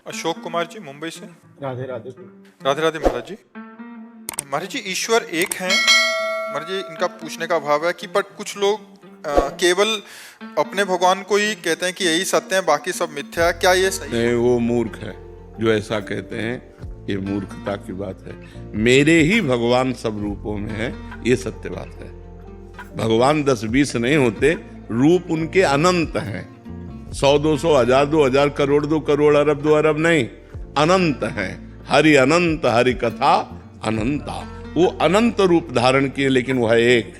अशोक कुमार जी, मुंबई से। राधे राधे। राधे राधे महाराज जी। महाराज जी, ईश्वर एक हैं। महाराज जी, इनका पूछने का भाव है कि पर कुछ लोग केवल अपने भगवान को ही कहते हैं कि यही सत्य है, बाकी सब मिथ्या है। क्या ये सही है? नहीं, वो मूर्ख है जो ऐसा कहते हैं। ये मूर्खता की बात है। मेरे ही भगवान सब रूपों में है, ये सत्य बात है। भगवान 10-20 नहीं होते, रूप उनके अनंत हैं। 100, 200, 1000, 2000, करोड़, 2 करोड़, अरब 2 अरब नहीं, अनंत हैं। हरि अनंत, हरि कथा अनंता। वो अनंत रूप धारण किए, लेकिन वह एक,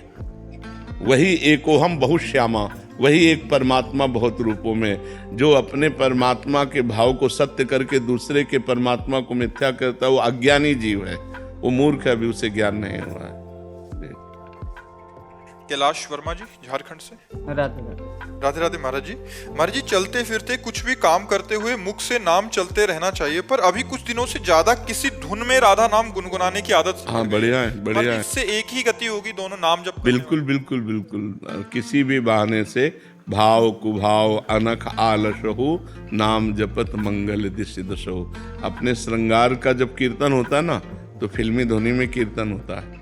वही एकोहम बहुश्यामा, वही एक परमात्मा बहुत रूपों में। जो अपने परमात्मा के भाव को सत्य करके दूसरे के परमात्मा को मिथ्या करता है, वो अज्ञानी जीव है, वो मूर्ख है, अभी उसे ज्ञान नहीं हुआ है। कैलाश वर्मा जी, झारखंड से। राधे राधे। राधे राधे महाराज जी। महाराज जी, चलते फिरते कुछ भी काम करते हुए मुख से नाम चलते रहना चाहिए, पर अभी कुछ दिनों से ज्यादा किसी धुन में राधा नाम गुनगुनाने की आदत। हाँ, बढ़िया है, बढ़िया है। इससे एक ही गति होगी, दोनों नाम जब। बिल्कुल बिल्कुल बिल्कुल। किसी भी बहाने से भाव कुभाव अनख आलसहु नाम जपत मंगल दिशि दशहु। अपने श्रृंगार का जब कीर्तन होता है ना, तो फिल्मी ध्वनि में कीर्तन होता है।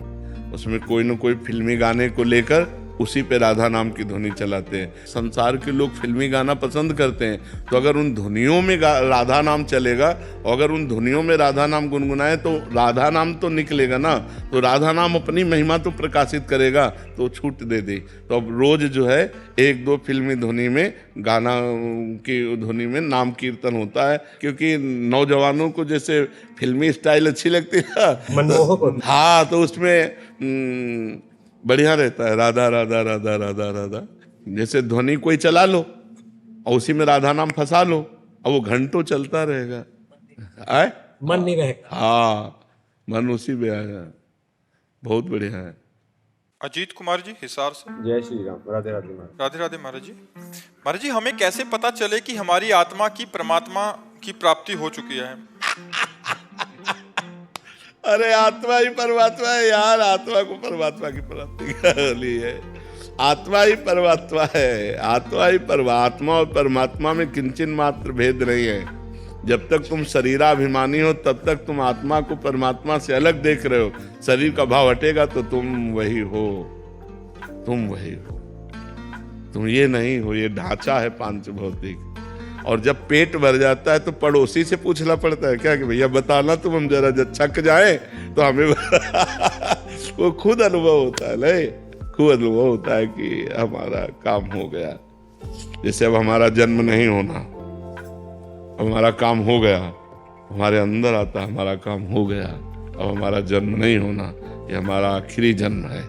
उसमें कोई न कोई फिल्मी गाने को लेकर उसी पे राधा नाम की ध्वनि चलाते हैं। संसार के लोग फिल्मी गाना पसंद करते हैं, तो अगर उन ध्वनियों में राधा नाम चलेगा, और अगर उन ध्वनियों में राधा नाम गुनगुनाए, तो राधा नाम तो निकलेगा ना, तो राधा नाम अपनी महिमा तो प्रकाशित करेगा, तो छूट दे दे। तो अब रोज जो है 1-2 फिल्मी ध्वनि में, गाना की ध्वनि में नाम कीर्तन होता है, क्योंकि नौजवानों को जैसे फिल्मी स्टाइल अच्छी लगती है, मनमोहक। हाँ, तो उसमें बढ़िया रहता है राधा राधा राधा राधा राधा। जैसे ध्वनि कोई चला लो और उसी में राधा नाम फंसा लो, और वो घंटों चलता रहेगा। आए मन नहीं रहेगा। हाँ, मन उसी में आएगा। बहुत बढ़िया है। अजीत कुमार जी, हिसार से। जय श्री राम। राधे राधे महाराज। राधे राधे महाराज जी। महाराज जी, हमें कैसे पता चले कि हमारी आत्मा की परमात्मा की प्राप्ति हो चुकी है? अरे आत्मा ही परमात्मा है यार, आत्मा को परमात्मा की प्राप्ति कर ली है। आत्मा ही परमात्मा है, आत्मा ही परमात्मा और परमात्मा में किंचन मात्र भेद नहीं है। जब तक तुम शरीराभिमानी हो, तब तक तुम आत्मा को परमात्मा से अलग देख रहे हो। शरीर का भाव हटेगा तो तुम वही हो, तुम वही हो। तुम ये नहीं हो, ये ढांचा है पांच भौतिक। और जब पेट भर जाता है तो पड़ोसी से पूछना पड़ता है क्या कि भैया बताना, तुम हम जरा जब छक जाए तो हमें वो खुद अनुभव होता है, नहीं, खुद अनुभव होता है कि हमारा काम हो गया। जैसे अब हमारा जन्म नहीं होना, अब हमारा काम हो गया, हमारे अंदर आता हमारा काम हो गया। अब हमारा जन्म नहीं होना, ये हमारा आखिरी जन्म है।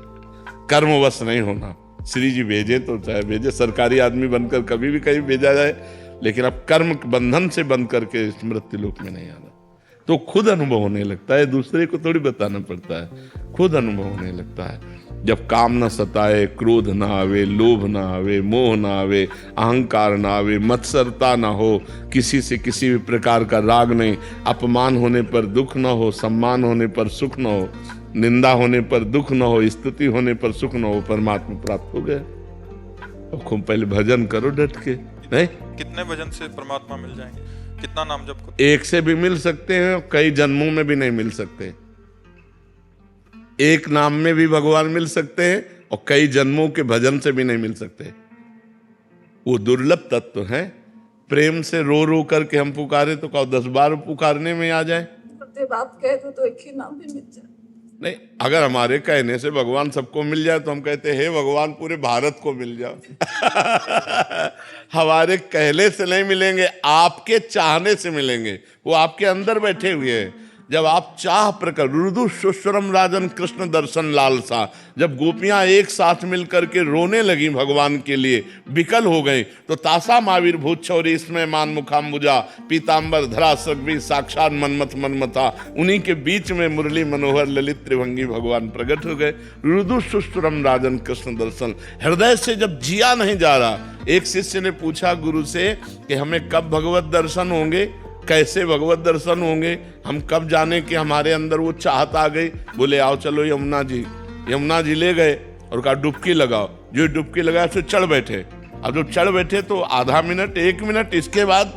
कर्मवश नहीं होना। श्री जी भेजे तो चाहे भेजे, सरकारी आदमी बनकर कभी भी कहीं भेजा जाए, लेकिन अब कर्म बंधन से बंध करके मृत्यु लोक में नहीं आना। तो खुद अनुभव होने लगता है, दूसरे को थोड़ी बताना पड़ता है, खुद अनुभव होने लगता है। जब काम न सताए, क्रोध ना आवे, लोभ ना आवे, मोह ना आवे, अहंकार ना आवे, मत्सरता ना हो, किसी से किसी भी प्रकार का राग नहीं, अपमान होने पर दुख ना हो, सम्मान होने पर सुख ना हो, निंदा होने पर दुख ना हो, स्तुति होने पर सुख ना हो, परमात्मा प्राप्त हो गया। अब खूब पहले भजन करो डट के। नहीं, कितने भजन से परमात्मा मिल जाएंगे? कितना नाम जप करो? एक से भी मिल सकते हैं, कई जन्मों में भी नहीं मिल सकते। एक नाम में भी भगवान मिल सकते हैं, और कई जन्मों के भजन से भी नहीं मिल सकते। वो दुर्लभ तत्व है। प्रेम से रो रो करके हम पुकारे तो 10 बार पुकारने में आ जाए। बात कहे तो एक ही नाम भी मिल जाए। नहीं, अगर हमारे कहने से भगवान सबको मिल जाए तो हम कहते हैं, हे भगवान पूरे भारत को मिल जाओ। हमारे कहने से नहीं मिलेंगे, आपके चाहने से मिलेंगे। वो आपके अंदर बैठे हुए हैं। जब आप चाह प्रकट, रुदु सुस्वरम राजन कृष्ण दर्शन लालसा, जब गोपियां एक साथ मिलकर के रोने लगी भगवान के लिए, विकल हो गई, तो तासा मावीर भूत छौरी इसमें मान मुखाम्बुजा पीताम्बर धरा सगवी साक्षात मनमथ मनमथा, उन्हीं के बीच में मुरली मनोहर ललित त्रिभंगी भगवान प्रकट हो गए। रुदु सुस्वरम राजन कृष्ण दर्शन, हृदय से जब जिया नहीं जा रहा। एक शिष्य ने पूछा गुरु से कि हमें कब भगवत दर्शन होंगे, कैसे भगवत दर्शन होंगे, हम कब जाने कि हमारे अंदर वो चाहत आ गई। बोले आओ चलो यमुना जी। यमुना जी ले गए और कहा डुबकी लगाओ। जो डुबकी लगाया तो चढ़ बैठे। अब जब चढ़ बैठे तो आधा मिनट 1 मिनट, इसके बाद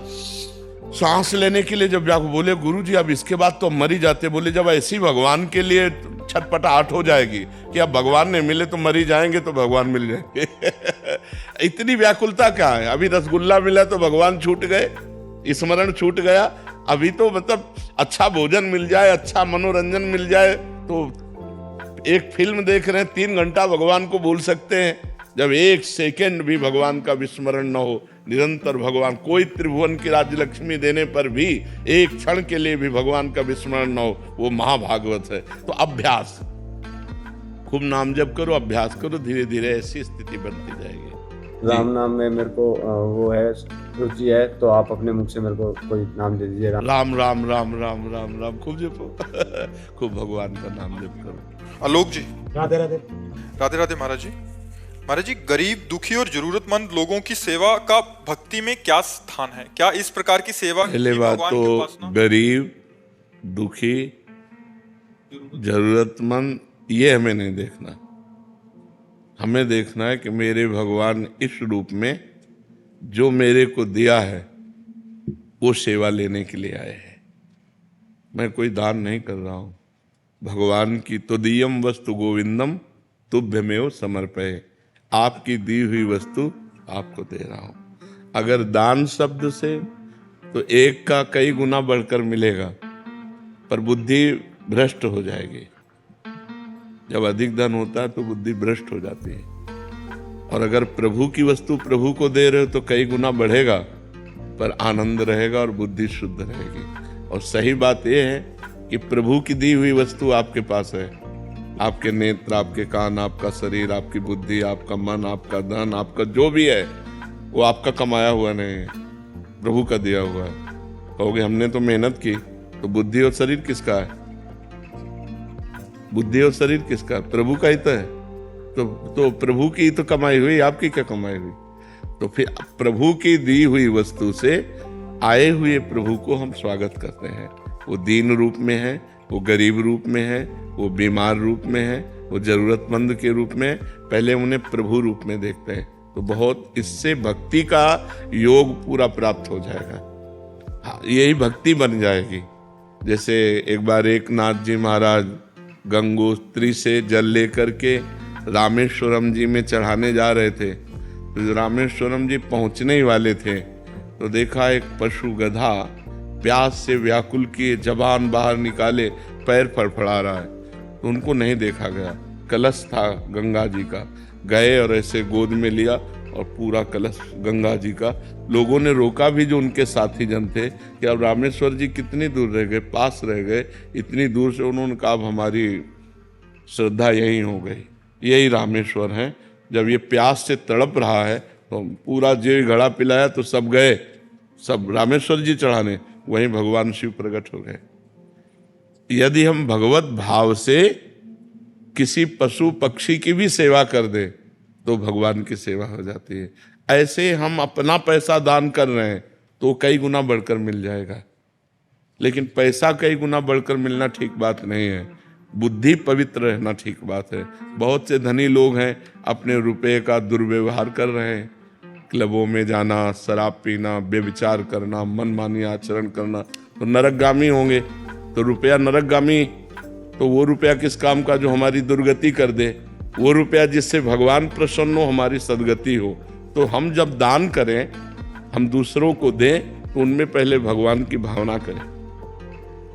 सांस लेने के लिए जब जाको बोले गुरु जी अब इसके बाद तो हम मर ही जाते। बोले जब ऐसी भगवान के लिए छटपटाहट हो जाएगी कि अब भगवान नहीं मिले तो मर ही जाएंगे तो भगवान मिल जाएंगे इतनी व्याकुलता क्या है? अभी रसगुल्ला मिला तो भगवान छूट गए, स्मरण छूट गया। अभी तो मतलब अच्छा भोजन मिल जाए, अच्छा मनोरंजन मिल जाए तो एक फिल्म देख रहे हैं 3 घंटा भगवान को भूल सकते हैं। जब 1 सेकेंड भी भगवान का विस्मरण न हो, निरंतर भगवान, कोई त्रिभुवन की राज्य लक्ष्मी देने पर भी 1 क्षण के लिए भी भगवान का विस्मरण न हो, वो महाभागवत है। तो अभ्यास, खूब नाम जप करो, अभ्यास करो, धीरे धीरे ऐसी स्थिति बनती जाएगी। राम नाम में मेरे को वो है रुचि है, तो आप अपने मुख से मेरे को कोई नाम दे दीजिए। राम राम राम राम राम राम खूब जपो खूब भगवान का नाम जप करो। आलोक जी, राधे राधे। राधे राधे महाराज जी। महाराज जी, गरीब, दुखी और जरूरतमंद लोगों की सेवा का भक्ति में क्या स्थान है? क्या इस प्रकार की सेवा पहले की बात भगवान की तो उपासना? गरीब, दुखी, जरूरतमंद ये हमें नहीं देखना। हमें देखना है कि मेरे भगवान इस रूप में जो मेरे को दिया है वो सेवा लेने के लिए आए हैं। मैं कोई दान नहीं कर रहा हूं। भगवान की तुदीयम वस्तु गोविंदम तुभ्यमेव समर्पये, आपकी दी हुई वस्तु आपको दे रहा हूं। अगर दान शब्द से तो एक का कई गुना बढ़कर मिलेगा, पर बुद्धि भ्रष्ट हो जाएगी। जब अधिक धन होता है तो बुद्धि भ्रष्ट हो जाती है। और अगर प्रभु की वस्तु प्रभु को दे रहे हो तो कई गुना बढ़ेगा, पर आनंद रहेगा और बुद्धि शुद्ध रहेगी। और सही बात यह है कि प्रभु की दी हुई वस्तु आपके पास है। आपके नेत्र, आपके कान, आपका शरीर, आपकी बुद्धि, आपका मन, आपका धन, आपका जो भी है वो आपका कमाया हुआ नहीं है, प्रभु का दिया हुआ है। कहोगे हमने तो मेहनत की, तो बुद्धि और शरीर किसका है? बुद्धि और शरीर किसका है? प्रभु का ही तो है। तो प्रभु की तो कमाई हुई, आपकी क्या कमाई हुई? तो फिर प्रभु की दी हुई वस्तु से आए हुए प्रभु को हम स्वागत करते हैं। वो दीन रूप में है, वो गरीब रूप में है, वो बीमार रूप में है, वो जरूरतमंद के रूप में, पहले उन्हें प्रभु रूप में देखते हैं। तो बहुत इससे भक्ति का योग पूरा प्राप्त हो जाएगा। हाँ, यही भक्ति बन जाएगी। जैसे एक बार एक नाथ जी महाराज गंगोत्री से जल लेकर के रामेश्वरम जी में चढ़ाने जा रहे थे। तो रामेश्वरम जी पहुंचने ही वाले थे तो देखा एक पशु गधा प्यास से व्याकुल किए जबान बाहर निकाले पैर फड़फड़ा रहा है। तो उनको नहीं देखा गया। कलश था गंगा जी का, गए और ऐसे गोद में लिया और पूरा कलश गंगा जी का। लोगों ने रोका भी जो उनके साथी जन थे कि अब रामेश्वर जी कितनी दूर रह गए, पास रह गए। इतनी दूर से उन्होंने कहा अब हमारी श्रद्धा यही हो गई, यही रामेश्वर है। जब ये प्यास से तड़प रहा है तो पूरा जो घड़ा पिलाया तो सब गए, सब रामेश्वर जी चढ़ाने, वहीं भगवान शिव प्रकट हो गए। यदि हम भगवत भाव से किसी पशु पक्षी की भी सेवा कर दे तो भगवान की सेवा हो जाती है। ऐसे हम अपना पैसा दान कर रहे हैं तो कई गुना बढ़कर मिल जाएगा। लेकिन पैसा कई गुना बढ़कर मिलना ठीक बात नहीं है, बुद्धि पवित्र रहना ठीक बात है। बहुत से धनी लोग हैं अपने रुपए का दुर्व्यवहार कर रहे हैं। क्लबों में जाना, शराब पीना, व्यभिचार करना, मनमानी आचरण करना, तो नरकगामी होंगे। तो रुपया नरकगामी, तो वो रुपया किस काम का जो हमारी दुर्गति कर दे? वो रुपया जिससे भगवान प्रसन्न हो, हमारी सदगति हो। तो हम जब दान करें, हम दूसरों को दें तो उनमें पहले भगवान की भावना करें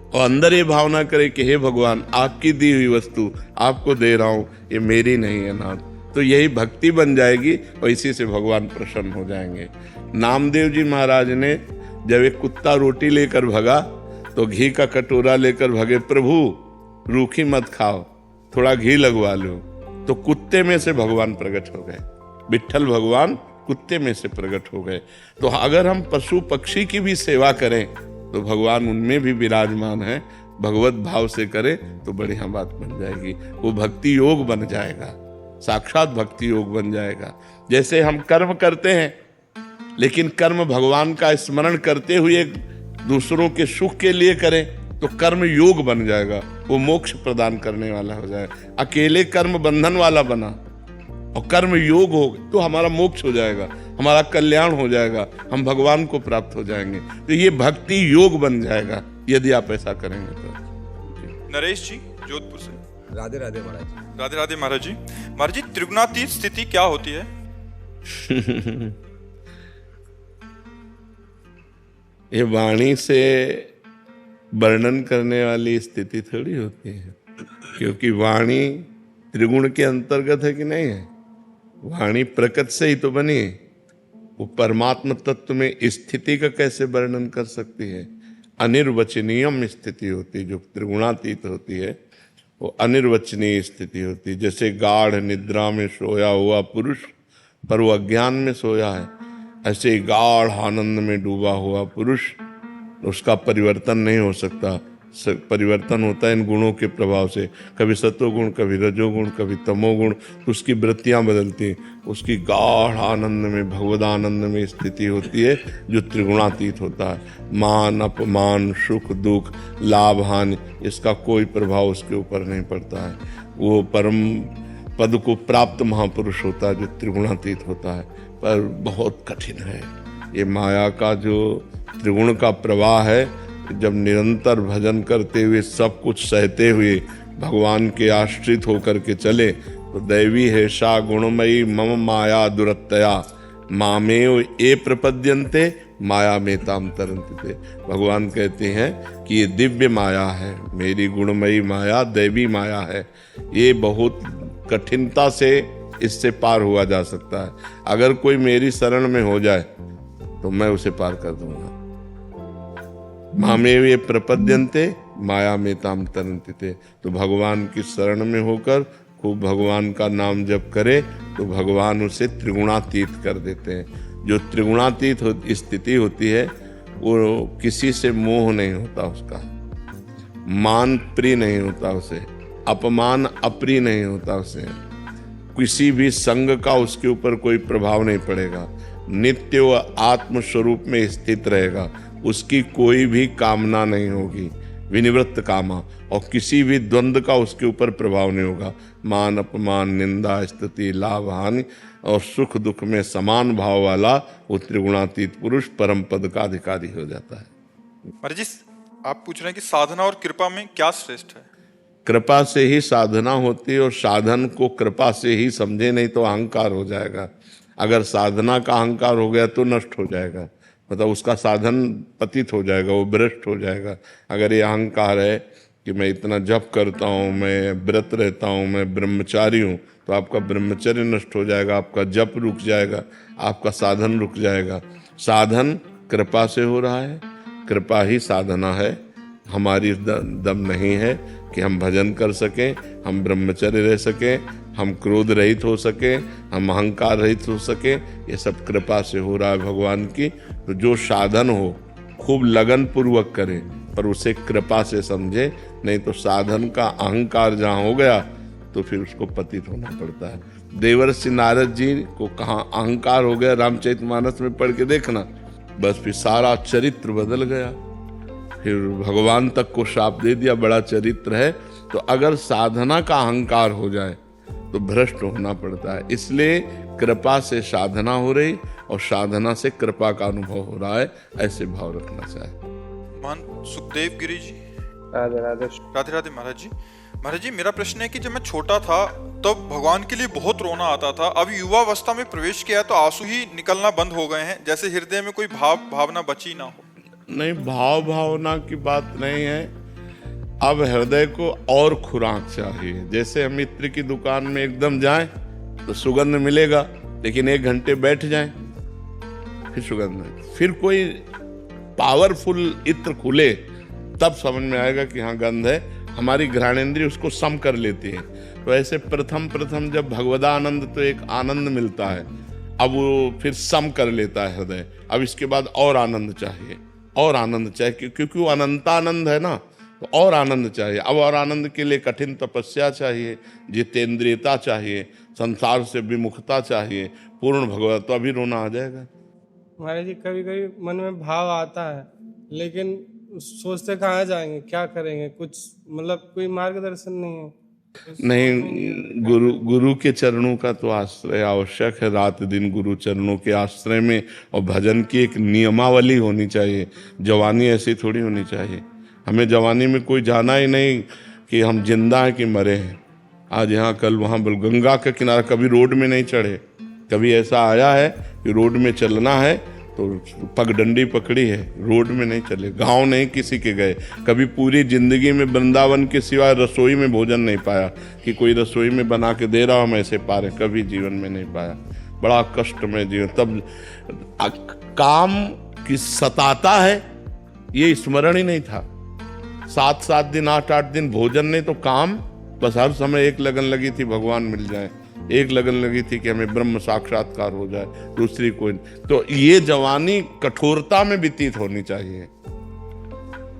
और अंदर ये भावना करें कि हे भगवान, आपकी दी हुई वस्तु आपको दे रहा हूं, ये मेरी नहीं है नाथ। तो यही भक्ति बन जाएगी और इसी से भगवान प्रसन्न हो जाएंगे। नामदेव जी महाराज ने जब एक कुत्ता रोटी लेकर भगा तो घी का कटोरा लेकर भगे, प्रभु रूखी मत खाओ, थोड़ा घी लगवा लो। तो कुत्ते में से भगवान प्रकट हो गए, विट्ठल भगवान कुत्ते में से प्रकट हो गए। तो अगर हम पशु पक्षी की भी सेवा करें तो भगवान उनमें भी विराजमान है। भगवत भाव से करें तो बढ़िया बात बन जाएगी, वो भक्ति योग बन जाएगा, साक्षात भक्ति योग बन जाएगा। जैसे हम कर्म करते हैं लेकिन कर्म भगवान का स्मरण करते हुए दूसरों के सुख के लिए करें तो कर्म योग बन जाएगा, वो मोक्ष प्रदान करने वाला हो जाए। अकेले कर्म बंधन वाला बना और कर्म योग हो तो हमारा मोक्ष हो जाएगा, हमारा कल्याण हो जाएगा, हम भगवान को प्राप्त हो जाएंगे। तो ये भक्ति योग बन जाएगा यदि आप ऐसा करेंगे तो। नरेश जी जोधपुर से। राधे राधे महाराज जी। राधे राधे महाराज जी। महाराज जी त्रिगुणातीत स्थिति क्या होती है? ये वाणी से वर्णन करने वाली स्थिति थोड़ी होती है, क्योंकि वाणी त्रिगुण के अंतर्गत है कि नहीं है? वाणी प्रकृति से ही तो बनी है। वो परमात्मा तत्व में स्थिति का कैसे वर्णन कर सकती है? अनिर्वचनीयम स्थिति होती है, जो त्रिगुणातीत होती है वो अनिर्वचनीय स्थिति होती है। जैसे गाढ़ निद्रा में सोया हुआ पुरुष पर वो अज्ञान में सोया है, ऐसे गाढ़ आनंद में डूबा हुआ पुरुष, उसका परिवर्तन नहीं हो सकता। परिवर्तन होता है इन गुणों के प्रभाव से, कभी सत्वगुण, कभी रजोगुण, कभी तमोगुण, तो उसकी वृत्तियां बदलती हैं। उसकी गाढ़ आनंद में, भगवदानंद में स्थिति होती है जो त्रिगुणातीत होता है। मान अपमान, सुख दुख, लाभ हानि, इसका कोई प्रभाव उसके ऊपर नहीं पड़ता है। वो परम पद को प्राप्त महापुरुष होता है जो त्रिगुणातीत होता है। पर बहुत कठिन है ये माया का जो त्रिगुण का प्रवाह है। जब निरंतर भजन करते हुए, सब कुछ सहते हुए भगवान के आश्रित होकर के चले तो दैवी है सा गुणमयी मम माया दुरत्तया मामेव ये प्रपद्यन्ते माया में ताम तरन्ते। भगवान कहते हैं कि ये दिव्य माया है, मेरी गुणमयी माया दैवी माया है। ये बहुत कठिनता से इससे पार हुआ जा सकता है। अगर कोई मेरी शरण में हो जाए तो मैं उसे पार कर दूंगा। मामेव ये प्रपद्यन्ते माया में ताम तरन्ते। तो भगवान की शरण में होकर खूब भगवान का नाम जप करे तो भगवान उसे त्रिगुणातीत कर देते हैं। जो त्रिगुणातीत स्थिति होती है वो किसी से मोह नहीं होता, उसका मान प्रिय नहीं होता, उसे अपमान अप्रिय नहीं होता, उसे किसी भी संग का उसके ऊपर कोई प्रभाव नहीं पड़ेगा। नित्य व आत्म स्वरूप में स्थित रहेगा, उसकी कोई भी कामना नहीं होगी, विनिवृत्त कामा, और किसी भी द्वंद्व का उसके ऊपर प्रभाव नहीं होगा। मान अपमान, निंदा स्तुति, लाभ हानि और सुख दुख में समान भाव वाला वो त्रिगुणातीत पुरुष परम पद का अधिकारी हो जाता है। महाराज जी आप पूछ रहे हैं कि साधना और कृपा में क्या श्रेष्ठ है? कृपा से ही साधना होती है और साधन को कृपा से ही समझे, नहीं तो अहंकार हो जाएगा। अगर साधना का अहंकार हो गया तो नष्ट हो जाएगा, मतलब उसका साधन पतित हो जाएगा, वो भ्रष्ट हो जाएगा। अगर ये अहंकार है कि मैं इतना जप करता हूँ, मैं व्रत रहता हूँ, मैं ब्रह्मचारी हूँ, तो आपका ब्रह्मचर्य नष्ट हो जाएगा, आपका जप रुक जाएगा, आपका साधन रुक जाएगा। साधन कृपा से हो रहा है, कृपा ही साधना है। हमारी दम नहीं है कि हम भजन कर सकें, हम ब्रह्मचर्य रह सकें, हम क्रोध रहित हो सके, हम अहंकार रहित हो सके। ये सब कृपा से हो रहा है भगवान की। तो जो साधन हो खूब लगन पूर्वक करे, पर उसे कृपा से समझे, नहीं तो साधन का अहंकार जहाँ हो गया तो फिर उसको पतित होना पड़ता है। देवर्षि नारद जी को कहाँ अहंकार हो गया, रामचरितमानस में पढ़ के देखना, बस फिर सारा चरित्र बदल गया, फिर भगवान तक को शाप दे दिया, बड़ा चरित्र है। तो अगर साधना का अहंकार हो जाए तो भ्रष्ट होना पड़ता है। इसलिए कृपा से साधना हो रही और साधना से कृपा का अनुभव हो रहा है, ऐसे भाव रखना चाहिए। मान सुखदेव गिरी जी। राधे राधे। राधे राधे महाराज जी। महाराज जी मेरा प्रश्न है कि जब मैं छोटा था तब भगवान के लिए बहुत रोना आता था, अब युवावस्था में प्रवेश किया तो आंसू ही निकलना बंद हो गए हैं, जैसे हृदय में कोई भावना बची ना हो। नहीं, भावना की बात नहीं है। अब हृदय को और खुराक चाहिए। जैसे हम इत्र की दुकान में एकदम जाएं तो सुगंध मिलेगा, लेकिन 1 घंटे बैठ जाएं फिर सुगंध नहीं। फिर कोई पावरफुल इत्र खुले तब समझ में आएगा कि हाँ गंध है। हमारी घ्राणेंद्रिय उसको सम कर लेती है। तो ऐसे प्रथम जब भगवदानंद तो एक आनंद मिलता है, अब वो फिर सम कर लेता है हृदय। अब इसके बाद और आनंद चाहिए, और आनंद चाहिए, क्योंकि वो अनंतानंद है ना, तो और आनंद चाहिए। अब और आनंद के लिए कठिन तपस्या चाहिए, जितेंद्रियता चाहिए, संसार से विमुखता चाहिए, पूर्ण भगवत, तो अभी रोना आ जाएगा। महाराज जी कभी कभी मन में भाव आता है, लेकिन सोचते कहाँ जाएंगे, क्या करेंगे, कुछ मतलब कोई मार्गदर्शन नहीं है। नहीं, गुरु के चरणों का तो आश्रय आवश्यक है। रात दिन गुरु चरणों के आश्रय में, और भजन की एक नियमावली होनी चाहिए। जवानी ऐसी थोड़ी होनी चाहिए। हमें जवानी में कोई जाना ही नहीं कि हम जिंदा हैं कि मरे हैं, आज यहाँ कल वहाँ। गंगा के किनारे कभी रोड में नहीं चढ़े। कभी ऐसा आया है कि रोड में चलना है तो पगडंडी पकड़ी है, रोड में नहीं चले। गांव नहीं किसी के गए। कभी पूरी जिंदगी में वृंदावन के सिवाय रसोई में भोजन नहीं पाया कि कोई रसोई में बना के दे रहा हम ऐसे पा रहे, कभी जीवन में नहीं पाया। बड़ा कष्टमय जीवन। तब काम की सताता है ये स्मरण ही नहीं था। 7-7 दिन 8-8 दिन भोजन नहीं तो काम, बस हर समय एक लगन लगी थी भगवान मिल जाए, एक लगन लगी थी कि हमें ब्रह्म साक्षात्कार हो जाए, दूसरी कोई। तो ये जवानी कठोरता में व्यतीत होनी चाहिए।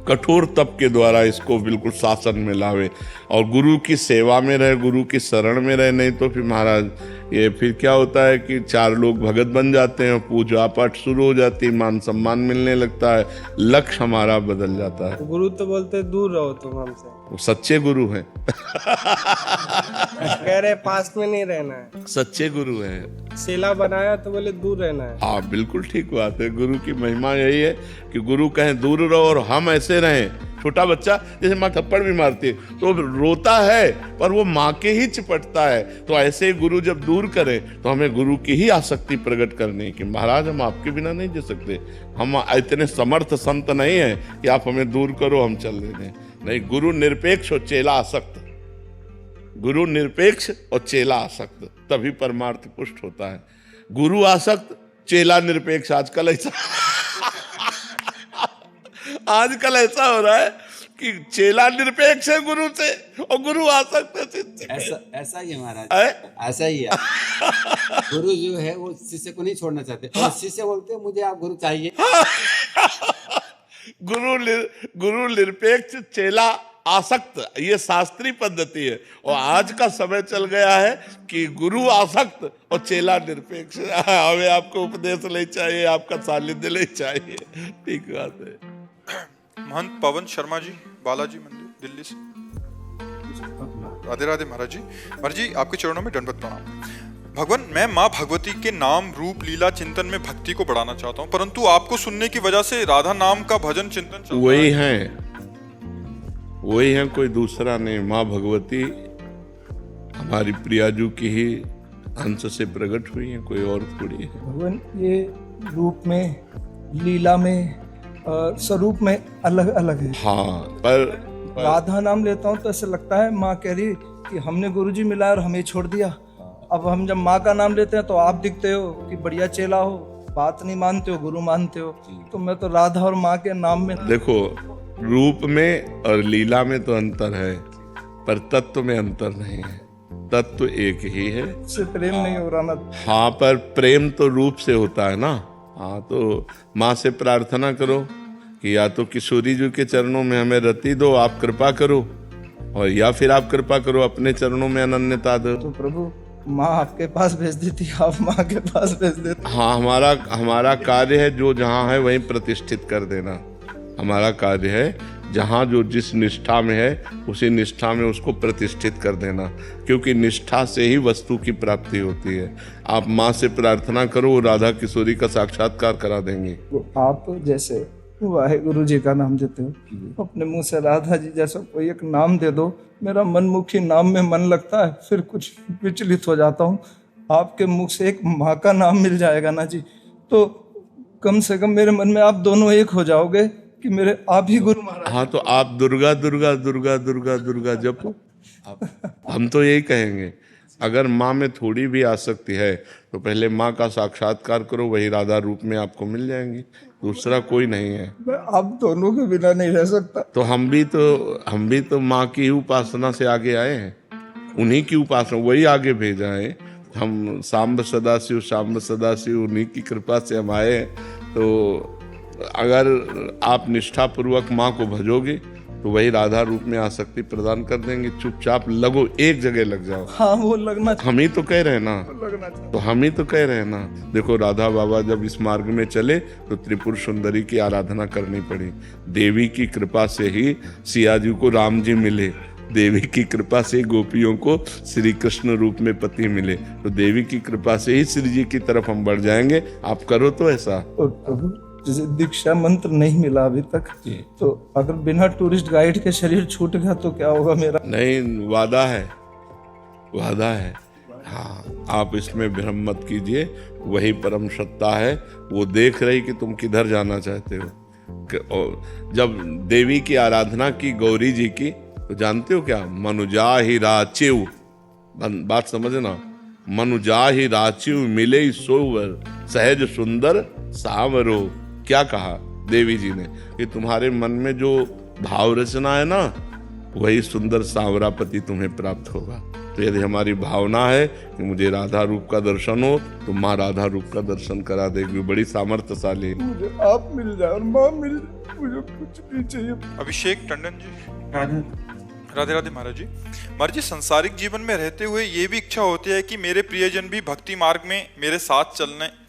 कठोर तप के द्वारा इसको बिल्कुल शासन में लावे और गुरु की सेवा में रहे, गुरु की शरण में रहे। नहीं तो फिर महाराज ये फिर क्या होता है कि 4 लोग भगत बन जाते हैं, पूजा पाठ शुरू हो जाती है, मान सम्मान मिलने लगता है, लक्ष्य हमारा बदल जाता है। गुरु तो बोलते दूर रहो तुम हमसे। वो सच्चे गुरु हैं। कह रहे पास में नहीं रहना है। सच्चे गुरु हैं। सेला बनाया तो बोले दूर रहना है। हाँ बिल्कुल ठीक बात है। गुरु की महिमा यही है कि गुरु कहें दूर रहो और हम ऐसे रहें। छोटा बच्चा जैसे माँ थप्पड़ भी मारती है तो रोता है पर वो माँ के ही चिपटता है। तो ऐसे ही गुरु जब दूर करे तो हमें गुरु की ही आसक्ति प्रकट करनी कि महाराज हम आपके बिना नहीं जी सकते, हम इतने समर्थ संत नहीं है कि आप हमें दूर करो हम चल दें। नहीं, गुरु निरपेक्ष और चेला आसक्त। गुरु निरपेक्ष और चेला आसक्त, तभी परमार्थ पुष्ट होता है। गुरु आसक्त, चेला निरपेक्ष। आजकल ऐसा हो रहा है कि चेला निरपेक्ष है गुरु से और गुरु आसक्त है शिष्य से। ऐसा ही है महाराज, ऐसा ही है। गुरु जो है वो शिष्य को नहीं छोड़ना चाहते और शिष्य बोलते हैं मुझे आप गुरु चाहिए। गुरु निरपेक्ष, चेला आसक्त, ये शास्त्रीय पद्धति है। और आज का समय चल गया है कि गुरु आसक्त और चेला निरपेक्ष। हमें आपको उपदेश ले चाहिए, आपका सानिध्य ले चाहिए। ठीक बात है। महंत पवन शर्मा जी, बालाजी मंदिर, दिल्ली से। राधे राधे महाराज जी। महाराज जी आपके चरणों में दंडवत प्रणाम। भगवान, मैं माँ भगवती के नाम रूप लीला चिंतन में भक्ति को बढ़ाना चाहता हूँ, परंतु आपको सुनने की वजह से राधा नाम का भजन चिंतन चलता वही है, कोई दूसरा नहीं। माँ भगवती हमारी प्रियाजू की ही अंश से प्रकट हुई है, कोई और थोड़ी है। भगवान ये रूप में, लीला में और स्वरूप में अलग अलग है। हाँ, पर राधा नाम लेता हूँ तो ऐसा लगता है माँ कह रही कि हमने गुरुजी मिला और हमें छोड़ दिया। अब हम जब माँ का नाम लेते हैं तो आप दिखते हो कि बढ़िया चेला हो, बात नहीं मानते हो, गुरु मानते हो। तो मैं तो राधा और माँ के नाम में। देखो, रूप में और लीला में तो अंतर है, पर तत्व में अंतर नहीं है। तत्व एक ही है। उससे प्रेम नहीं हो रहा ना। हाँ, पर प्रेम तो रूप से होता है ना। हाँ, तो माँ से प्रार्थना करो कि या तो किशोरी जी के चरणों में हमें रति दो, आप कृपा करो, और या फिर आप कृपा करो अपने चरणों में अनन्यता दो। तो प्रभु माँ आपके पास भेज देती, आप माँ के पास भेज देते। हाँ, हमारा कार्य है जो जहाँ है वहीं प्रतिष्ठित कर देना। हमारा कार्य है जहाँ जो जिस निष्ठा में है उसी निष्ठा में उसको प्रतिष्ठित कर देना, क्योंकि निष्ठा से ही वस्तु की प्राप्ति होती है। आप माँ से प्रार्थना करो, वो राधा किशोरी का साक्षात्कार करा देंगे। आप जैसे वाहेगुरु जी का नाम देते हो, अपने मुंह से राधा जी जैसा कोई एक नाम दे दो, मेरा मनमुखी नाम में मन लगता है, फिर कुछ विचलित हो जाता हूँ। आपके मुख से एक माँ का नाम मिल जाएगा ना जी, तो कम से कम मेरे मन में आप दोनों एक हो जाओगे कि मेरे आप ही गुरु महाराज। हाँ, तो आप दुर्गा दुर्गा दुर्गा दुर्गा दुर्गा जपो। हम तो यही कहेंगे, अगर माँ में थोड़ी भी आसक्ति है तो पहले माँ का साक्षात्कार करो, वही राधा रूप में आपको मिल जाएंगी, दूसरा कोई नहीं है। मैं आप दोनों के बिना नहीं रह सकता। तो हम भी तो माँ की उपासना से आगे आए हैं, उन्हीं की उपासना, वही आगे भेजा है। हम सांब सदाशिव उन्हीं की कृपा से हम आए हैं। तो अगर आप निष्ठापूर्वक माँ को भजोगे तो वही राधा रूप में आसक्ति प्रदान कर देंगे। चुपचाप लगो, एक जगह लग जाओ। हाँ, वो लगना हम ही तो कह रहे हैं ना, लगना चाहिए। तो हम ही तो कह रहे हैं ना। देखो, राधा बाबा जब इस मार्ग में चले तो त्रिपुर सुंदरी की आराधना करनी पड़ी। देवी की कृपा से ही सिया जी को राम जी मिले, देवी की कृपा से गोपियों को श्री कृष्ण रूप में पति मिले, तो देवी की कृपा से ही श्री जी की तरफ हम बढ़ जाएंगे। आप करो तो ऐसा। और प्रभु जैसे दीक्षा मंत्र नहीं मिला अभी तक, तो अगर बिना टूरिस्ट गाइड के शरीर छूट गया तो क्या होगा मेरा? नहीं, वादा है, वादा है। हाँ, आप इसमें भ्रम मत कीजिए, वही परम सत्ता है। वो देख रही कि तुम किधर जाना चाहते हो। जब देवी की आराधना की गौरी जी की, तो जानते हो क्या? मनुजा ही राचिव, बात समझना, मनुजा ही राचिव मिले सोवर सहज सुंदर सावरो। क्या कहा देवी जी ने कि तुम्हारे मन में जो भाव रचना है ना, वही सुंदर सांवरा पति तुम्हें प्राप्त होगा। तो यदि हमारी भावना है कि मुझे राधा रूप का दर्शन हो, तो माँ राधा रूप का दर्शन करा देगी, बड़ी सामर्थ्यशाली। मुझे आप मिल जाए और माँ मिल जाए, मुझे कुछ नहीं चाहिए। अभिषेक टंडन जी। राधे राधे महाराज जी। महाराज जी, संसारिक जीवन में रहते हुए ये भी इच्छा होती है कि मेरे प्रियजन भी भक्ति मार्ग में मेरे साथ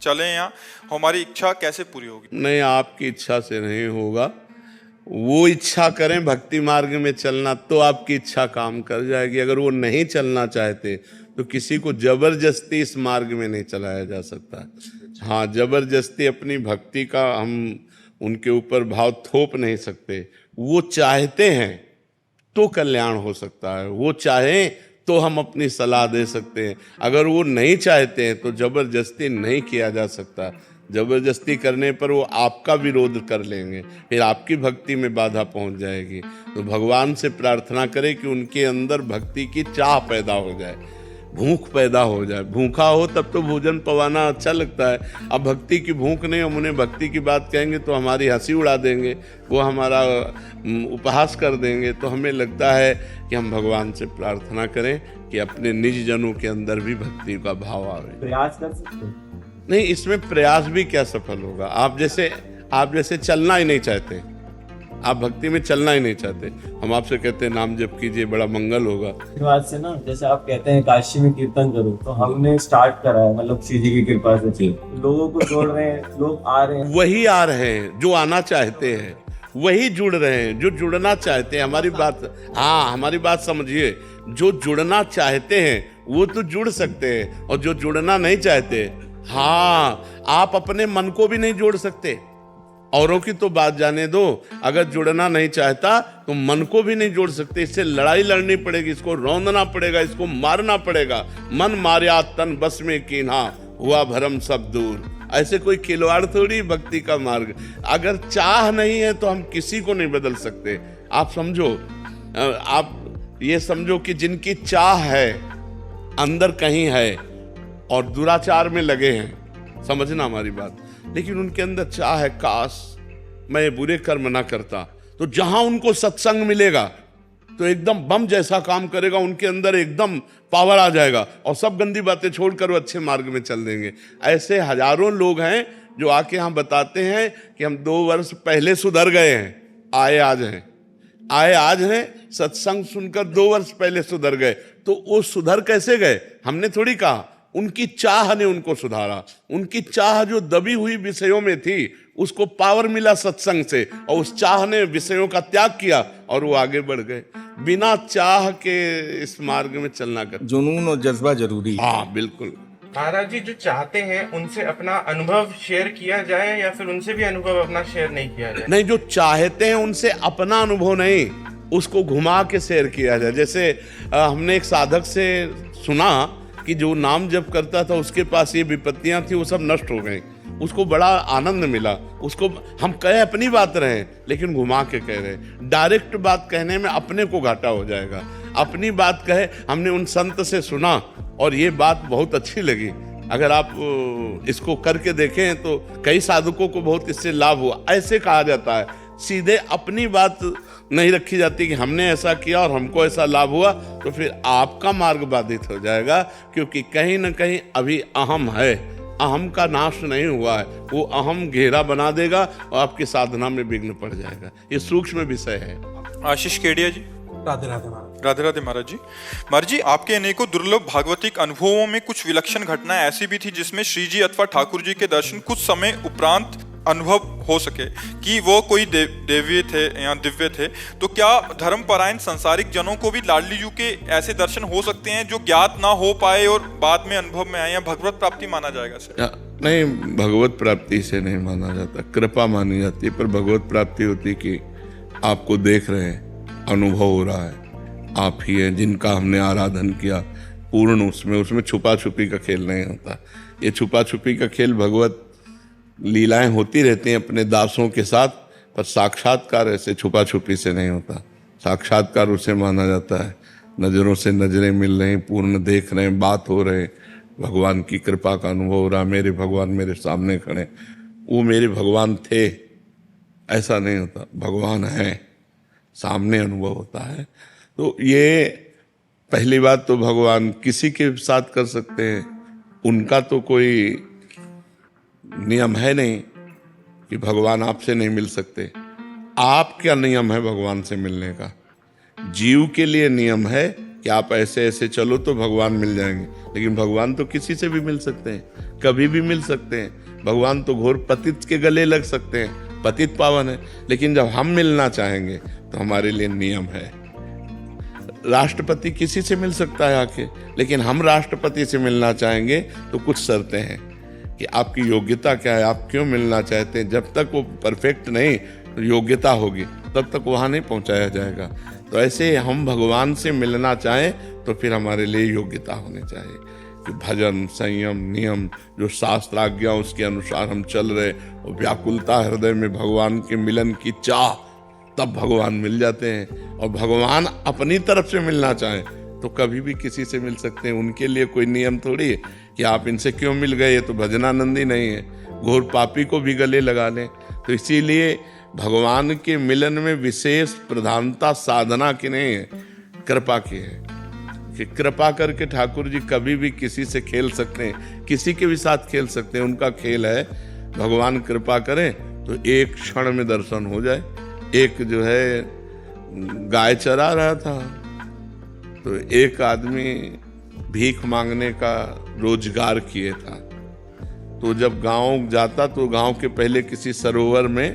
चलें, या हमारी इच्छा कैसे पूरी होगी? नहीं, आपकी इच्छा से नहीं होगा। वो इच्छा करें भक्ति मार्ग में चलना, तो आपकी इच्छा काम कर जाएगी। अगर वो नहीं चलना चाहते तो किसी को जबरदस्ती इस मार्ग में नहीं चलाया जा सकता। हाँ, जबरदस्ती अपनी भक्ति का हम उनके ऊपर भाव थोप नहीं सकते। वो चाहते हैं तो कल्याण हो सकता है, वो चाहें तो हम अपनी सलाह दे सकते हैं। अगर वो नहीं चाहते हैं तो जबरदस्ती नहीं किया जा सकता। जबरदस्ती करने पर वो आपका विरोध कर लेंगे, फिर आपकी भक्ति में बाधा पहुंच जाएगी। तो भगवान से प्रार्थना करें कि उनके अंदर भक्ति की चाह पैदा हो जाए, भूख पैदा हो जाए। भूखा हो तब तो भोजन पवाना अच्छा लगता है। अब भक्ति की भूख नहीं, हम उन्हें भक्ति की बात कहेंगे तो हमारी हंसी उड़ा देंगे, वो हमारा उपहास कर देंगे। तो हमें लगता है कि हम भगवान से प्रार्थना करें कि अपने निज जनों के अंदर भी भक्ति का भाव आवे। प्रयास कर सकते हैं? नहीं, इसमें प्रयास भी क्या सफल होगा? आप जैसे चलना ही नहीं चाहते, आप भक्ति में चलना ही नहीं चाहते, हम आपसे कहते हैं नाम जप कीजिए, बड़ा मंगल होगा। बात से ना, जैसे आप कहते हैं काशी में कीर्तन करो, तो हमने स्टार्ट करा है, मतलब श्री जी की कृपा से लोगों को जोड़ रहे हैं, लोग आ रहे हैं। वही आ रहे हैं जो आना चाहते हैं, वही जुड़ रहे हैं जो जुड़ना चाहते हैं। हमारी बात, हाँ, हमारी बात समझिए। जो जुड़ना चाहते हैं वो तो जुड़ सकते हैं, और जो जुड़ना नहीं चाहते, हाँ, आप अपने मन को भी नहीं जोड़ सकते। औरों की तो बात जाने दो, अगर जुड़ना नहीं चाहता तो मन को भी नहीं जोड़ सकते। इससे लड़ाई लड़नी पड़ेगी, इसको रौंदना पड़ेगा, इसको मारना पड़ेगा। मन मार्या तन बस में कीन्हा, हुआ भरम सब दूर। ऐसे कोई खिलवाड़ थोड़ी भक्ति का मार्ग। अगर चाह नहीं है तो हम किसी को नहीं बदल सकते। आप समझो, आप ये समझो कि जिनकी चाह है अंदर कहीं है और दुराचार में लगे हैं, समझना हमारी बात, लेकिन उनके अंदर चाह है काश मैं ये बुरे कर्म ना करता, तो जहां उनको सत्संग मिलेगा तो एकदम बम जैसा काम करेगा, उनके अंदर एकदम पावर आ जाएगा और सब गंदी बातें छोड़कर वो अच्छे मार्ग में चल देंगे। ऐसे हजारों लोग हैं जो आके हम बताते हैं कि हम 2 वर्ष पहले सुधर गए हैं, आए आज हैं, सत्संग सुनकर 2 वर्ष पहले सुधर गए। तो वो सुधर कैसे गए? हमने थोड़ी कहा, उनकी चाह ने उनको सुधारा। उनकी चाह जो दबी हुई विषयों में थी, उसको पावर मिला सत्संग से, और उस चाह ने विषयों का त्याग किया और वो आगे बढ़ गए। बिना चाह के इस मार्ग में चलना कर, जुनून और जज्बा जरूरी। हाँ, बिल्कुल। महाराज जी, जो चाहते हैं उनसे अपना अनुभव शेयर किया जाए या फिर उनसे भी अनुभव अपना शेयर नहीं किया जाए? नहीं, जो चाहते हैं उनसे अपना अनुभव नहीं, उसको घुमा के शेयर किया जाए। जैसे हमने एक साधक से सुना कि जो नाम जप करता था उसके पास ये विपत्तियां थी, वो सब नष्ट हो गई। उसको बड़ा आनंद मिला। उसको हम कहे अपनी बात रहे, लेकिन घुमा के कह रहे। डायरेक्ट बात कहने में अपने को घाटा हो जाएगा। अपनी बात कहे, हमने उन संत से सुना और ये बात बहुत अच्छी लगी। अगर आप इसको करके देखें तो कई साधकों को बहुत इससे लाभ हुआ। ऐसे कहा जाता है, सीधे अपनी बात नहीं रखी जाती कि हमने ऐसा किया और हमको ऐसा लाभ हुआ, तो फिर आपका मार्ग बाधित हो जाएगा। क्योंकि कहीं ना कहीं अभी अहम है, अहम का नाश नहीं हुआ है, वो अहम घेरा बना देगा और आपकी साधना में विघ्न पड़ जाएगा। ये सूक्ष्म विषय है। आशीष केडिया जी। राधे राधे महाराज। राधे राधे महाराज जी। महाराज जी, आपके अनेकों दुर्लभ भागवतिक अनुभवों में कुछ विलक्षण घटनाएं ऐसी भी थी जिसमें श्री जी अथवा ठाकुर जी के दर्शन कुछ समय उपरांत अनुभव हो सके कि वो कोई देवी थे या दिव्य थे, तो क्या धर्मपरायण संसारिक जनों को भी लाडली जी के ऐसे दर्शन हो सकते हैं जो ज्ञात ना हो पाए और बाद में अनुभव में आए, या भगवत प्राप्ति माना जाएगा सर? नहीं, भगवत प्राप्ति से नहीं माना जाता, कृपा मानी जाती है। पर भगवत प्राप्ति होती कि आपको देख रहे हैं, अनुभव हो रहा है, आप ही हैं जिनका हमने आराधन किया पूर्ण। उसमें छुपा छुपी का खेल नहीं होता। ये छुपा छुपी का खेल भगवत लीलाएं होती रहती हैं अपने दासों के साथ, पर साक्षात्कार ऐसे छुपा छुपी से नहीं होता। साक्षात्कार उसे माना जाता है नज़रों से नज़रें मिल रही, पूर्ण देख रहे हैं, बात हो रहे, भगवान की कृपा का अनुभव हो रहा, मेरे भगवान मेरे सामने खड़े, वो मेरे भगवान थे ऐसा नहीं होता, भगवान है, सामने अनुभव होता है। तो ये पहली बात तो भगवान किसी के साथ कर सकते हैं, उनका तो कोई नियम है नहीं कि भगवान आपसे नहीं मिल सकते। आप क्या नियम है भगवान से मिलने का? जीव के लिए नियम है कि आप ऐसे ऐसे चलो तो भगवान मिल जाएंगे, लेकिन भगवान तो किसी से भी मिल सकते हैं, कभी भी मिल सकते हैं। भगवान तो घोर पतित के गले लग सकते हैं, पतित पावन है, लेकिन जब हम मिलना चाहेंगे तो हमारे लिए नियम है। राष्ट्रपति किसी से मिल सकता है आके, लेकिन हम राष्ट्रपति से मिलना चाहेंगे तो कुछ शर्तें हैं कि आपकी योग्यता क्या है, आप क्यों मिलना चाहते हैं। जब तक वो परफेक्ट नहीं योग्यता होगी तब तक वहाँ नहीं पहुँचाया जाएगा। तो ऐसे हम भगवान से मिलना चाहें तो फिर हमारे लिए योग्यता होनी चाहिए कि भजन, संयम, नियम, जो शास्त्र आज्ञा उसके अनुसार हम चल रहे, और व्याकुलता हृदय में भगवान के मिलन की चाह, तब भगवान मिल जाते हैं। और भगवान अपनी तरफ से मिलना चाहें तो कभी भी किसी से मिल सकते हैं। उनके लिए कोई नियम थोड़ी है कि आप इनसे क्यों मिल गए, ये तो भजनानंदी नहीं है, घोर पापी को भी गले लगा लें। तो इसीलिए भगवान के मिलन में विशेष प्रधानता साधना की नहीं है, कृपा की है कि कृपा करके ठाकुर जी कभी भी किसी से खेल सकते हैं, किसी के भी साथ खेल सकते हैं। उनका खेल है, भगवान कृपा करें तो एक क्षण में दर्शन हो जाए। एक जो है गाय चरा रहा था, तो एक आदमी भीख मांगने का रोजगार किए था, तो जब गांव जाता तो गांव के पहले किसी सरोवर में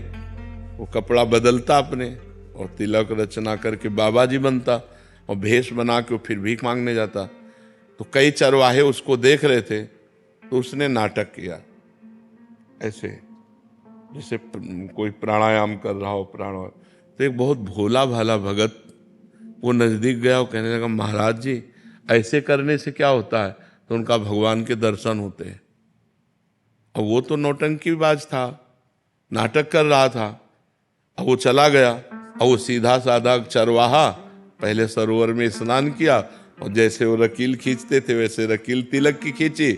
वो कपड़ा बदलता अपने, और तिलक रचना करके बाबा जी बनता, और भेष बना के फिर भीख मांगने जाता। तो कई चरवाहे उसको देख रहे थे, तो उसने नाटक किया ऐसे, जैसे कोई प्राणायाम कर रहा हो, प्राणायाम। तो एक बहुत भोला भाला भगत वो नजदीक गया और कहने लगा, महाराज जी ऐसे करने से क्या होता है? तो उनका भगवान के दर्शन होते हैं। और वो तो नौटंकीबाज था, नाटक कर रहा था। अब वो चला गया, और वो सीधा साधा चरवाहा पहले सरोवर में स्नान किया, और जैसे वो रकील खींचते थे वैसे रकील तिलक की खींची,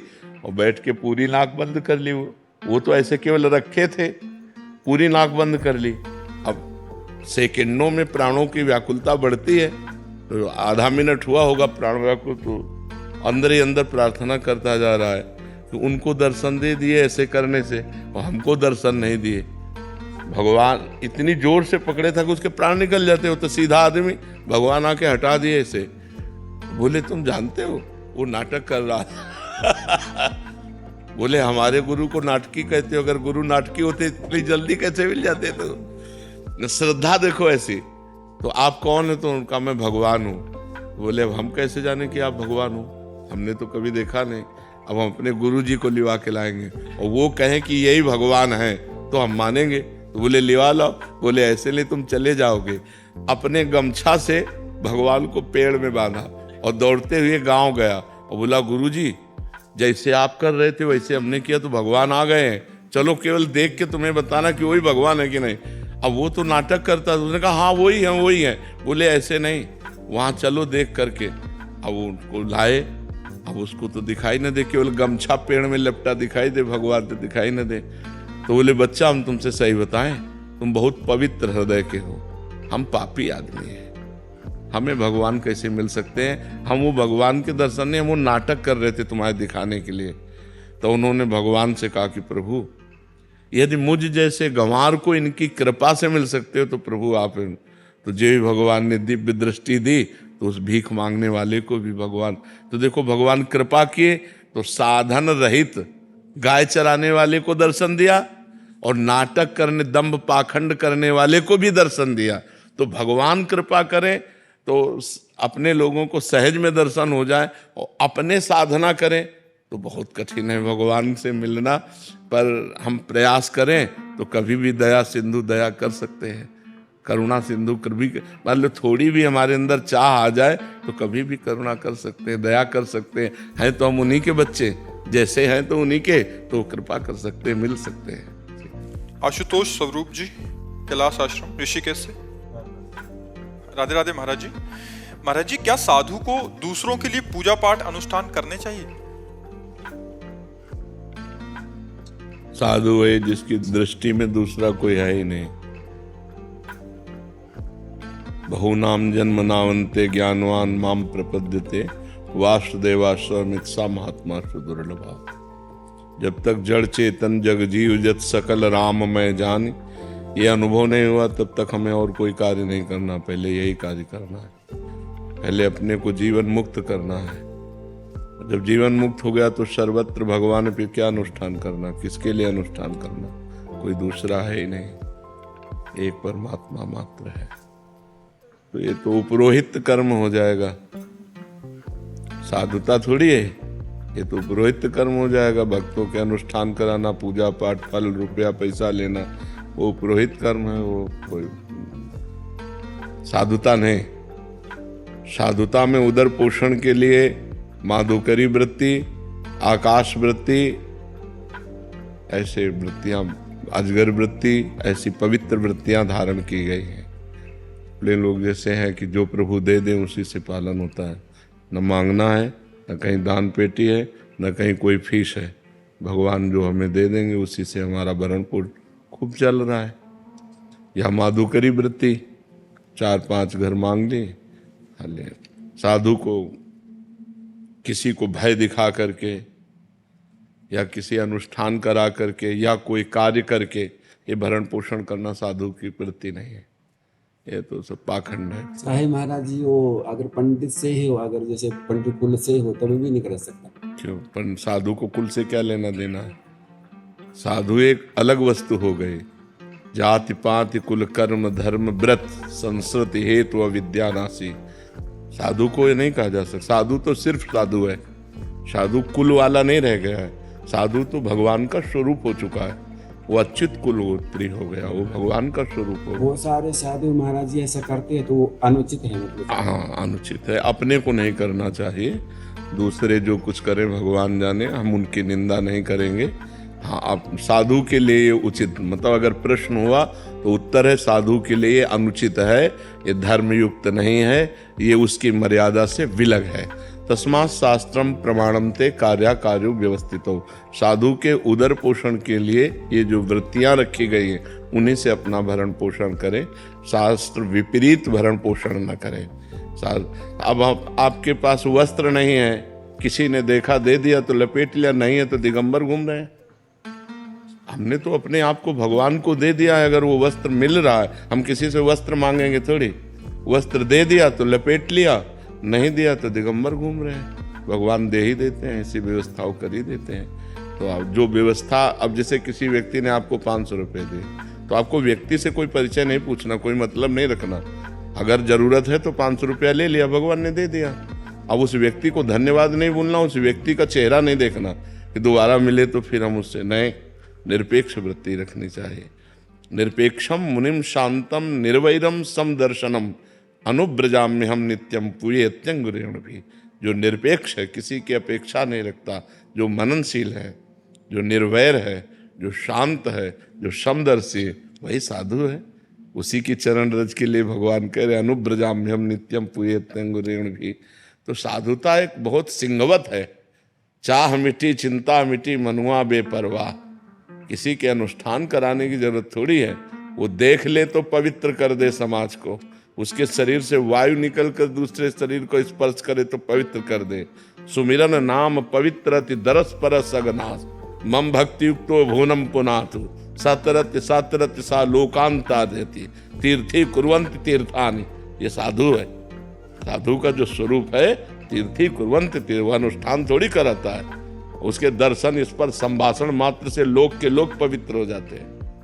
और बैठ के पूरी नाक बंद कर ली। वो तो ऐसे केवल रखे थे, पूरी नाक बंद कर ली। अब सेकंडों में प्राणों की व्याकुलता बढ़ती है, तो आधा मिनट हुआ होगा प्राण व्याकुल, तो अंदर ही अंदर प्रार्थना करता जा रहा है कि उनको दर्शन दे दिए ऐसे करने से, और हमको दर्शन नहीं दिए। भगवान इतनी जोर से पकड़े था कि उसके प्राण निकल जाते हो, तो सीधा आदमी भगवान आके हटा दिए ऐसे। बोले तुम जानते हो वो नाटक कर रहा था। बोले हमारे गुरु को नाटकी कहते हो, अगर गुरु नाटकी होते इतनी जल्दी कैसे मिल जाते? तो श्रद्धा देखो ऐसी। तो आप कौन है? तो उनका मैं भगवान हूँ। बोले अब हम कैसे जाने कि आप भगवान हो, हमने तो कभी देखा नहीं। अब हम अपने गुरु जी को लिवा के लाएंगे, और वो कहें कि यही भगवान है तो हम मानेंगे। तो बोले लिवा लो। बोले ऐसे नहीं, तुम चले जाओगे। अपने गमछा से भगवान को पेड़ में बांधा और दौड़ते हुए गांव गया, और बोला गुरुजी जैसे आप कर रहे थे वैसे हमने किया तो भगवान आ गए हैं, चलो केवल देख के तुम्हें बताना कि वही भगवान है कि नहीं। अब वो तो नाटक करता, उसने कहा हाँ वही है वही है। बोले ऐसे नहीं, वहाँ चलो देख करके। अब उनको लाए, अब उसको तो दिखाई न दे, केवल गमछा पेड़ में लपटा दिखाई दे, भगवान तो दिखाई न दे। तो बोले बच्चा हम तुमसे सही बताएं, तुम बहुत पवित्र हृदय के हो, हम पापी आदमी हैं, हमें भगवान कैसे मिल सकते हैं? हम वो भगवान के दर्शन नहीं, हम वो नाटक कर रहे थे तुम्हारे दिखाने के लिए। तो उन्होंने भगवान से कहा कि प्रभु यदि मुझ जैसे गंवार को इनकी कृपा से मिल सकते हो तो प्रभु आप। तो जो भी भगवान ने दिव्य दृष्टि दी तो उस भीख मांगने वाले को भी भगवान, तो देखो भगवान कृपा किए तो साधन रहित गाय चराने वाले को दर्शन दिया, और नाटक करने, दंभ पाखंड करने वाले को भी दर्शन दिया। तो भगवान कृपा करें तो अपने लोगों को सहज में दर्शन हो जाए, और अपने साधना करें तो बहुत कठिन है भगवान से मिलना। पर हम प्रयास करें तो कभी भी दया सिंधु दया कर सकते हैं, करुणा सिंधु कभी मान लो थोड़ी भी हमारे अंदर चाह आ जाए तो कभी भी करुणा कर सकते हैं, दया कर सकते हैं। हैं तो हम उन्हीं के बच्चे, जैसे हैं तो उन्हीं के, तो कृपा कर सकते हैं, मिल सकते हैं। आशुतोष स्वरूप जी, कैलाश आश्रम ऋषिकेश से। राधे राधे महाराज जी। महाराज जी, क्या साधु को दूसरों के लिए पूजा पाठ अनुष्ठान करने चाहिए? साधु है जिसकी दृष्टि में दूसरा कोई है ही नहीं। बहुनाम जन्म नावंते ज्ञानवान माम प्रपद्यते वासुदेवाश्रमित सा महात्मा सुदुर्लभा। जब तक जड़ चेतन जग जीव जत सकल राम मैं जान, ये अनुभव नहीं हुआ तब तक हमें और कोई कार्य नहीं करना। पहले यही कार्य करना है, पहले अपने को जीवन मुक्त करना है। जब जीवन मुक्त हो गया तो सर्वत्र भगवान पे क्या अनुष्ठान करना, किसके लिए अनुष्ठान करना? कोई दूसरा है ही नहीं, एक परमात्मा मात्र है। तो ये तो उपरोहित कर्म हो जाएगा, साधुता थोड़ी है, ये तो पुरोहित कर्म हो जाएगा। भक्तों के अनुष्ठान कराना, पूजा पाठ, फल रुपया पैसा लेना, वो पुरोहित कर्म है, वो कोई साधुता नहीं। साधुता में उदर पोषण के लिए माधुकरी वृत्ति, आकाश वृत्ति, ऐसे वृत्तियां, अजगर वृत्ति, ऐसी पवित्र वृत्तियां धारण की गई हैं। अपने लोग जैसे हैं कि जो प्रभु दे दें उसी से पालन होता है, न मांगना है, न कहीं दान पेटी है, न कहीं कोई फीस है। भगवान जो हमें दे देंगे उसी से हमारा भरण पोषण खूब चल रहा है। या माधुकरी वृत्ति, 4-5 घर मांग ली। साधु को किसी को भय दिखा करके या किसी अनुष्ठान करा करके या कोई कार्य करके ये भरण पोषण करना साधु की वृत्ति नहीं है, ये तो सब पाखंड है। चाहे महाराज जी वो अगर पंडित से ही हो, अगर जैसे पंडित कुल से हो तभी भी नहीं कर सकता। क्यों? पर साधु को कुल से क्या लेना देना है? साधु एक अलग वस्तु हो गई। जाति पाति कुल कर्म धर्म व्रत संस्कृति हेतु अविद्या नासी। साधु को ये नहीं कहा जा सकता। साधु तो सिर्फ साधु है, साधु कुल वाला नहीं रह गया है। साधु तो भगवान का स्वरूप हो चुका है, वो अच्युत कुलगोत्री हो गया, वो भगवान का स्वरूप हो गया। वो सारे साधु महाराज जी ऐसा करते हैं तो वो अनुचित है, मतलब हाँ अनुचित है, अपने को नहीं करना चाहिए। दूसरे जो कुछ करें भगवान जाने, हम उनकी निंदा नहीं करेंगे। हाँ, आप साधु के लिए ये उचित, मतलब अगर प्रश्न हुआ तो उत्तर है साधु के लिए ये अनुचित है, ये धर्मयुक्त नहीं है, ये उसकी मर्यादा से विलग है। तस्मात् शास्त्रम प्रमाणन्ते कार्या कार्यो व्यवस्थितो। साधु के उदर पोषण के लिए ये जो वृत्तियां रखी गई हैं उन्हीं से अपना भरण पोषण करें, शास्त्र विपरीत भरण पोषण न करें। अब आपके पास वस्त्र नहीं है, किसी ने देखा दे दिया तो लपेट लिया, नहीं है तो दिगंबर घूम रहे हैं। हमने तो अपने आप को भगवान को दे दिया है। अगर वो वस्त्र मिल रहा है, हम किसी से वस्त्र मांगेंगे थोड़ी। वस्त्र दे दिया तो लपेट लिया, नहीं दिया तो दिगंबर घूम रहे हैं। भगवान दे ही देते हैं, ऐसी व्यवस्थाओं कर ही देते हैं। तो आप जो व्यवस्था, अब जैसे किसी व्यक्ति ने आपको 500 रुपये दिए तो आपको व्यक्ति से कोई परिचय नहीं पूछना, कोई मतलब नहीं रखना। अगर जरूरत है तो 500 रुपया ले लिया, भगवान ने दे दिया। अब उस व्यक्ति को धन्यवाद नहीं बोलना, उस व्यक्ति का चेहरा नहीं देखना कि दोबारा मिले तो फिर हम उससे नहीं। निरपेक्ष वृत्ति रखनी चाहिए। निरपेक्षम मुनिम शांतम निर्वैरम समदर्शनम अनुब्रजाम्य हम नित्यम पूयत्यंगुरेण भी। जो निरपेक्ष है, किसी की अपेक्षा नहीं रखता, जो मननशील है, जो निर्वैर है, जो शांत है, जो समदर्शी है, वही साधु है। उसी की चरण रज के लिए भगवान कह रहे अनुब्रजाम्य हम नित्यम पूयत्यंगुरेण भी। तो साधुता एक बहुत सिंहवत है। चाह मिटी चिंता मिटी मनुआ बेपरवाह। किसी के अनुष्ठान कराने की जरूरत थोड़ी है। वो देख ले तो पवित्र कर दे समाज को, उसके शरीर से वायु निकल कर दूसरे शरीर को स्पर्श करे तो पवित्र कर दे। सुमिरन नाम पवित्रति दरस परस अगनास मम भक्ति युक्तो भुवनम पुनातु सतरत्य सतरत्य सा लोकांता देती तीर्थी कुर्वन्ति तीर्थानि। ये साधु है। साधु का जो स्वरूप है तीर्थी कुर्वन्ति तीर्थ, वो अनुष्ठान थोड़ी कराता है। उसके दर्शन, इस पर संभाषण मात्र से लोक के लोग पवित्र हो जाते हैं।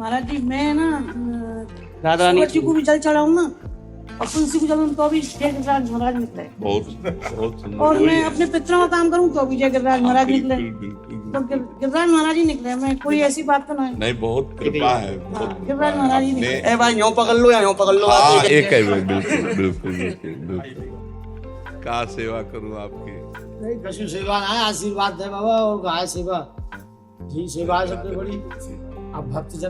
महाराज जी मैं ना राधा रानी जी को भी जल चढ़ाऊं ना और तुलसी को जल तो भी जय गिरिराज महाराज निकले। बहुत सुंदर। और वही मैं है। अपने पितरों का काम करूं तो भी जय गिरिराज महाराज निकले। बिल्कुल, बिल्कुल। तो गिरिराज महाराज ही निकले, मैं कोई ऐसी बात तो नहीं। नहीं, बहुत कृपा है, बहुत कृपा गिरिराज है। महाराज ही आपने- निकले। ए भाई यूं पकड़ लो या यूं पकड़ लो। हाँ, एक है वो, बिल्कुल बिल्कुल बिल्कुल बिल्कुल। का सेवा करूं आपकी? नहीं कशु सेवा ना है, आशीर्वाद है बाबा और गाय सेवा जी सेवा है सबसे बड़ी। आप भक्तजन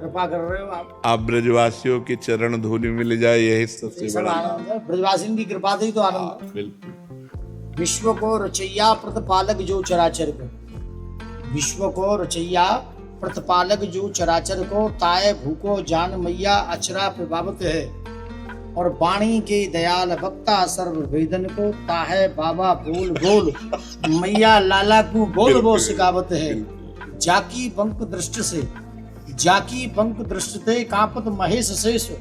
कृपा कर रहे हो आप ब्रजवासियों की चरण धूलि मिल जाए, यही सबसे सब बड़ा। आनंद है, ब्रजवासियों की कृपा से ही तो आनंद है। बिल्कुल। विश्व को रचैया प्रतिपालक जो चराचर को, विश्व को रचैया प्रतिपालक जो चराचर को, ताए भूको जान मैया अचरा प्रभावत है। और वाणी के दयाल वक्ता सर्व वेदन को, ताहे बाबा बोल बोल मैया लाला को बोल वो सिखावत है। जाकी पंख दृष्ट से, जाकी पंख दृष्ट ते कांपत महेश शेष,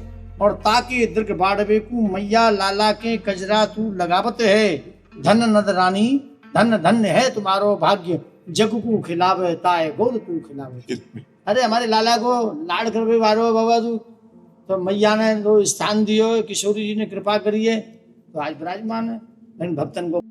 और ताके दीर्घ बाढ़वे को मैया लाला के कजरा तू लगावत है। धन नद रानी धन धन्य है तुम्हारो भाग्य, जग को खिलावे ताए गोद तू खिलावे। अरे हमारे लाला को लाड करवे वारो बाबा तू, तो मैया ने जो स्थान दियो, किशोरी जी ने कृपा करी है तो आज विराजमान है इन भक्तन को।